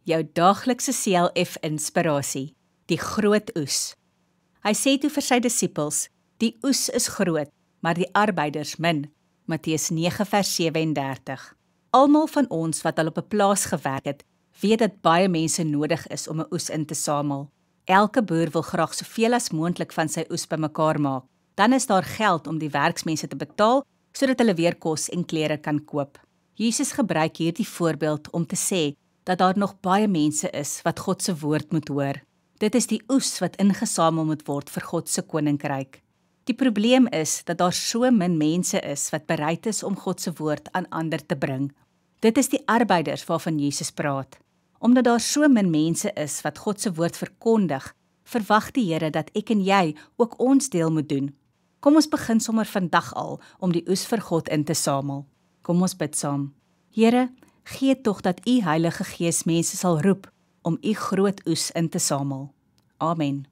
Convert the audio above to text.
jou daaglikse CLF inspirasie, die groot oes. Hy sê toe vir sy disippels, die oes is groot, maar die arbeiders min. Matteus 9:37. Almal van ons wat al op 'n plaas gewerk het, weet dat baie mense nodig is om 'n oes in te samel. Elke boer wil graag soveel as moontlik van sy oes bymekaar maak. Dan is daar geld om die werksmense te betaal, sodat hulle weer kos en klere kan koop. Jesus gebruik hierdie voorbeeld om te sê dat daar nog baie mense is wat God se woord moet hoor. Dit is die oes wat ingesamel moet word vir God se koninkryk. Die probleem is dat daar so min mense is wat bereid is om God se woord aan ander te bring. Dit is die arbeiders waarvan Jesus praat. Omdat daar so min mense is wat God se woord verkondig, verwag die Here dat ek en jy ook ons deel moet doen. Kom ons begin sommer vandag al om die oes vir God in te samel. Kom ons bid saam. Here, gee tog dat U Heilige Gees mense sal roep om U groot oes in te samel. Amen.